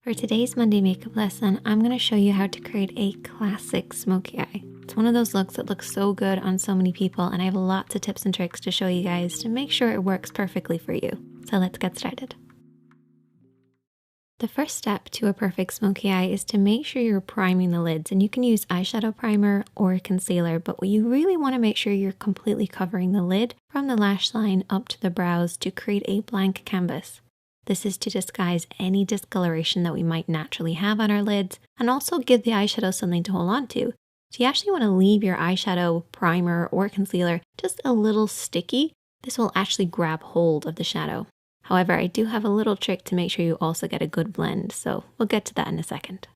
For today's Monday makeup lesson, I'm going to show you how to create a classic smoky eye. It's one of those looks that looks so good on so many people, and I have lots of tips and tricks to show you guys to make sure it works perfectly for you. So let's get started. The first step to a perfect smoky eye is to make sure you're priming the lids, and you can use eyeshadow primer or concealer, but you really want to make sure you're completely covering the lid from the lash line up to the brows to create a blank canvas. This is to disguise any discoloration that we might naturally have on our lids and also give the eyeshadow something to hold on to. So you actually want to leave your eyeshadow primer or concealer just a little sticky. This will actually grab hold of the shadow. However, I do have a little trick to make sure you also get a good blend, so we'll get to that in a second.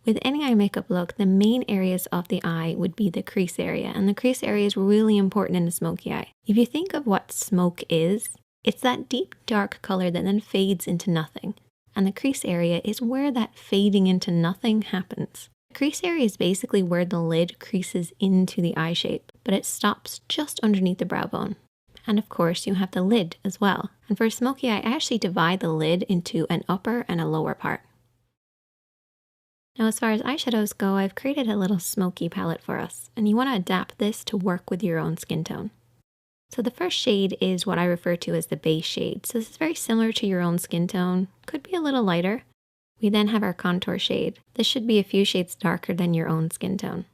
With any eye makeup look, the main areas of the eye would be the crease area, and the crease area is really important in a smoky eye. If you think of what smoke is, it's that deep dark color that then fades into nothing, and the crease area is where that fading into nothing happens. The crease area is basically where the lid creases into the eye shape, but it stops just underneath the brow bone. And of course, you have the lid as well. And for a smoky eye, I actually divide the lid into an upper and a lower part. Now, as far as eyeshadows go, I've created a little smoky palette for us, and you want to adapt this to work with your own skin tone. So the first shade is what I refer to as the base shade. So this is very similar to your own skin tone, could be a little lighter. We then have our contour shade. This should be a few shades darker than your own skin tone.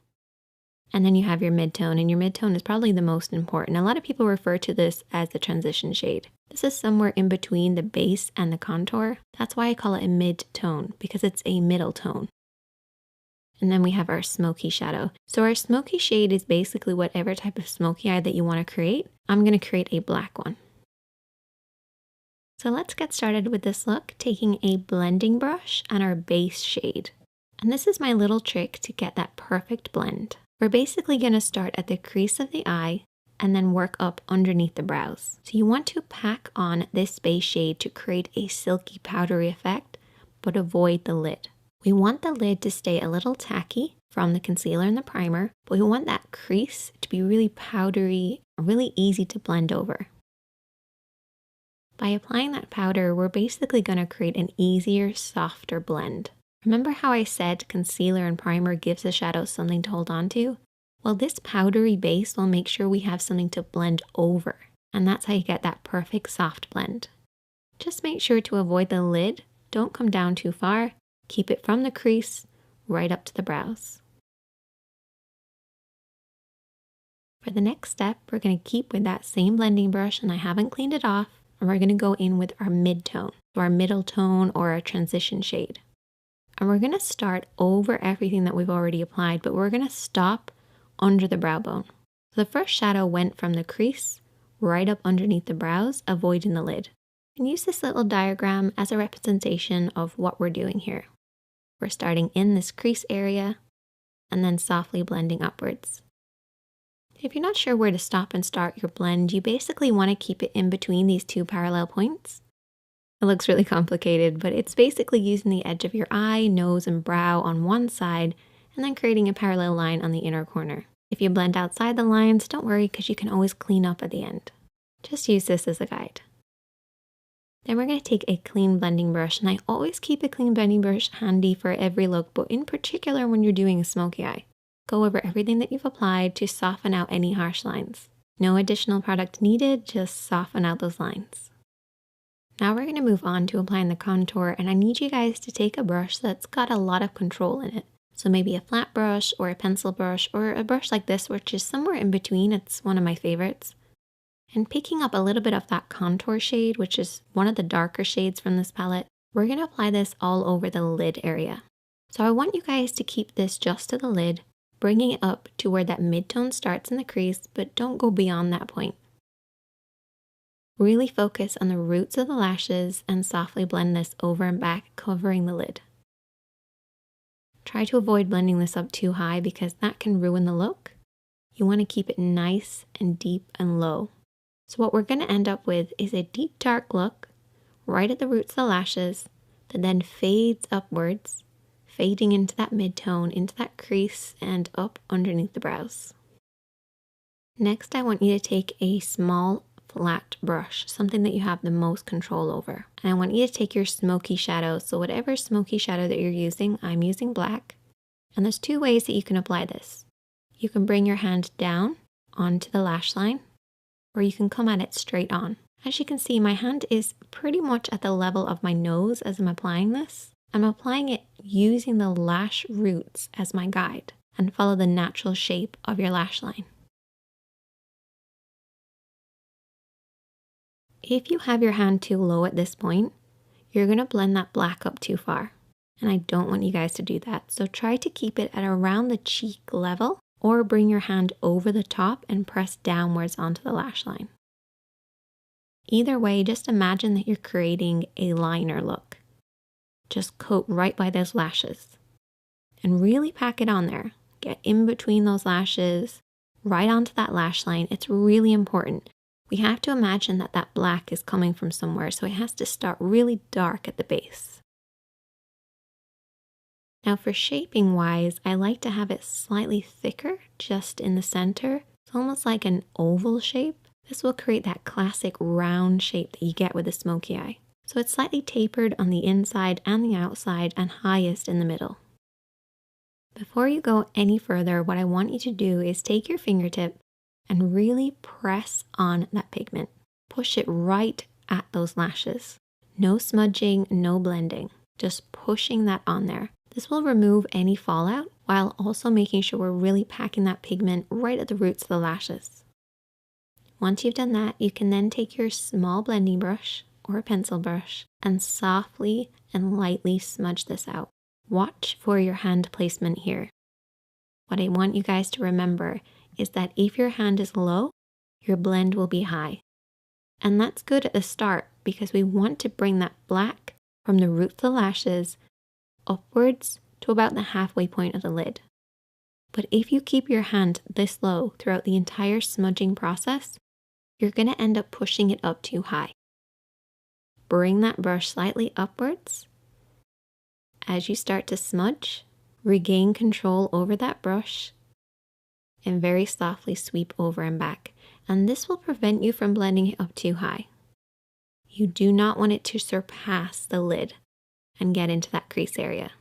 And then you have your mid-tone, and your mid-tone is probably the most important. A lot of people refer to this as the transition shade. This is somewhere in between the base and the contour. That's why I call it a mid-tone, because it's a middle tone. And then we have our smoky shadow. So our smoky shade is basically whatever type of smoky eye that you want to create. I'm going to create a black one. So let's get started with this look, taking a blending brush and our base shade. And this is my little trick to get that perfect blend. We're basically going to start at the crease of the eye and then work up underneath the brows. So you want to pack on this base shade to create a silky powdery effect, but avoid the lid. We want the lid to stay a little tacky from the concealer and the primer, but we want that crease to be really powdery, really easy to blend over. By applying that powder, we're basically going to create an easier, softer blend. Remember how I said concealer and primer gives the shadow something to hold on to? Well, this powdery base will make sure we have something to blend over, and that's how you get that perfect soft blend. Just make sure to avoid the lid, don't come down too far, keep it from the crease right up to the brows. For the next step, we're going to keep with that same blending brush, and I haven't cleaned it off, and we're going to go in with our mid-tone, so our middle tone or our transition shade. And we're going to start over everything that we've already applied, but we're going to stop under the brow bone. So the first shadow went from the crease right up underneath the brows, avoiding the lid. And use this little diagram as a representation of what we're doing here. We're starting in this crease area and then softly blending upwards. If you're not sure where to stop and start your blend, you basically want to keep it in between these two parallel points. It looks really complicated, but it's basically using the edge of your eye, nose, and brow on one side, and then creating a parallel line on the inner corner. If you blend outside the lines, don't worry because you can always clean up at the end. Just use this as a guide. Then we're going to take a clean blending brush, and I always keep a clean blending brush handy for every look, but in particular when you're doing a smoky eye. Go over everything that you've applied to soften out any harsh lines. No additional product needed, just soften out those lines. Now we're going to move on to applying the contour, and I need you guys to take a brush that's got a lot of control in it. So maybe a flat brush or a pencil brush or a brush like this, which is somewhere in between. It's one of my favorites. And picking up a little bit of that contour shade, which is one of the darker shades from this palette, we're going to apply this all over the lid area. So I want you guys to keep this just to the lid, bringing it up to where that mid-tone starts in the crease, but don't go beyond that point. Really focus on the roots of the lashes and softly blend this over and back, covering the lid. Try to avoid blending this up too high because that can ruin the look. You want to keep it nice and deep and low. So what we're going to end up with is a deep dark look right at the roots of the lashes that then fades upwards, fading into that mid-tone, into that crease, and up underneath the brows. Next, I want you to take a small flat brush, something that you have the most control over. And I want you to take your smoky shadow. So whatever smoky shadow that you're using, I'm using black. And there's two ways that you can apply this. You can bring your hand down onto the lash line, or you can come at it straight on. As you can see, my hand is pretty much at the level of my nose as I'm applying this. I'm applying it using the lash roots as my guide, and follow the natural shape of your lash line. If you have your hand too low at this point, you're going to blend that black up too far. And I don't want you guys to do that. So try to keep it at around the cheek level, or bring your hand over the top and press downwards onto the lash line. Either way, just imagine that you're creating a liner look. Just coat right by those lashes and really pack it on there. Get in between those lashes, right onto that lash line. It's really important. We have to imagine that that black is coming from somewhere, so it has to start really dark at the base. Now for shaping wise, I like to have it slightly thicker just in the center. It's almost like an oval shape. This will create that classic round shape that you get with a smoky eye. So it's slightly tapered on the inside and the outside, and highest in the middle. Before you go any further, what I want you to do is take your fingertip and really press on that pigment. Push it right at those lashes. No smudging, no blending. Just pushing that on there. This will remove any fallout while also making sure we're really packing that pigment right at the roots of the lashes. Once you've done that, you can then take your small blending brush or a pencil brush and softly and lightly smudge this out. Watch for your hand placement here. What I want you guys to remember is that if your hand is low, your blend will be high. And that's good at the start because we want to bring that black from the root of the lashes upwards to about the halfway point of the lid. But if you keep your hand this low throughout the entire smudging process, you're going to end up pushing it up too high. Bring that brush slightly upwards. As you start to smudge, regain control over that brush and very softly sweep over and back. And this will prevent you from blending it up too high. You do not want it to surpass the lid and get into that crease area,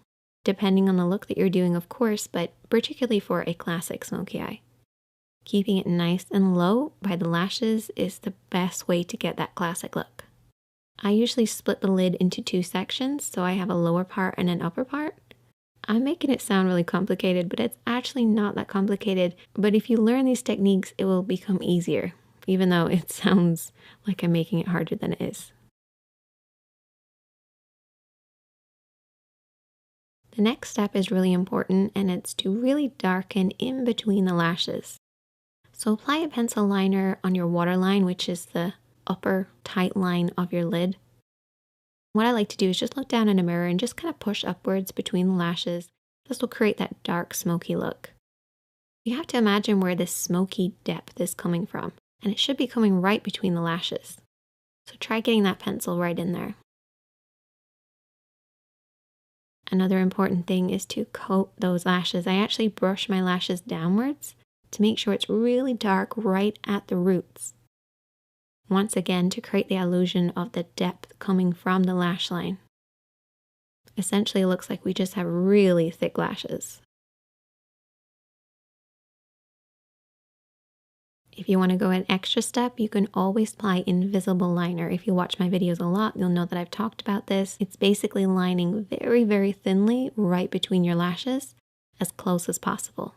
depending on the look that you're doing, of course, but particularly for a classic smoky eye. Keeping it nice and low by the lashes is the best way to get that classic look. I usually split the lid into two sections, so I have a lower part and an upper part. I'm making it sound really complicated, but it's actually not that complicated. But if you learn these techniques, it will become easier, even though it sounds like I'm making it harder than it is. The next step is really important, and it's to really darken in between the lashes. So apply a pencil liner on your waterline, which is the upper tight line of your lid. What I like to do is just look down in a mirror and just kind of push upwards between the lashes. This will create that dark smoky look. You have to imagine where this smoky depth is coming from, and it should be coming right between the lashes. So try getting that pencil right in there. Another important thing is to coat those lashes. I actually brush my lashes downwards to make sure it's really dark right at the roots. Once again, to create the illusion of the depth coming from the lash line. Essentially, it looks like we just have really thick lashes. If you want to go an extra step, you can always apply invisible liner. If you watch my videos a lot, you'll know that I've talked about this. It's basically lining very, very thinly right between your lashes, as close as possible.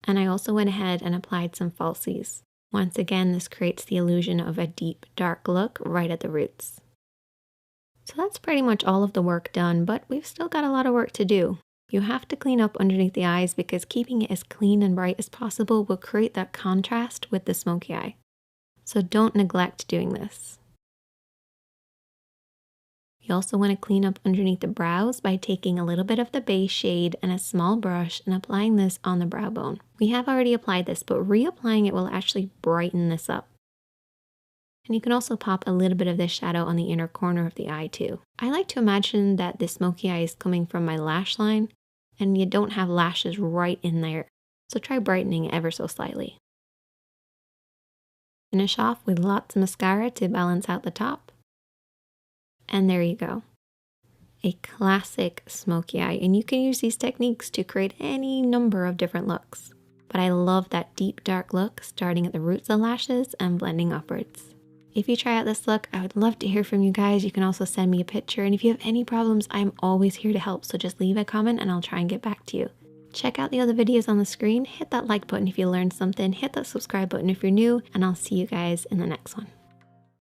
And I also went ahead and applied some falsies. Once again, this creates the illusion of a deep, dark look right at the roots. So that's pretty much all of the work done, but we've still got a lot of work to do. You have to clean up underneath the eyes because keeping it as clean and bright as possible will create that contrast with the smoky eye. So don't neglect doing this. You also want to clean up underneath the brows by taking a little bit of the base shade and a small brush and applying this on the brow bone. We have already applied this, but reapplying it will actually brighten this up. And you can also pop a little bit of this shadow on the inner corner of the eye too. I like to imagine that the smoky eye is coming from my lash line and you don't have lashes right in there. So try brightening it ever so slightly. finish off with lots of mascara to balance out the top. And there you go. A classic smoky eye, and you can use these techniques to create any number of different looks. But I love that deep dark look starting at the roots of the lashes and blending upwards. If you try out this look, I would love to hear from you guys. You can also send me a picture, and if you have any problems, I'm always here to help, so just leave a comment and I'll try and get back to you. Check out the other videos on the screen, hit that like button if you learned something, hit that subscribe button if you're new, and I'll see you guys in the next one.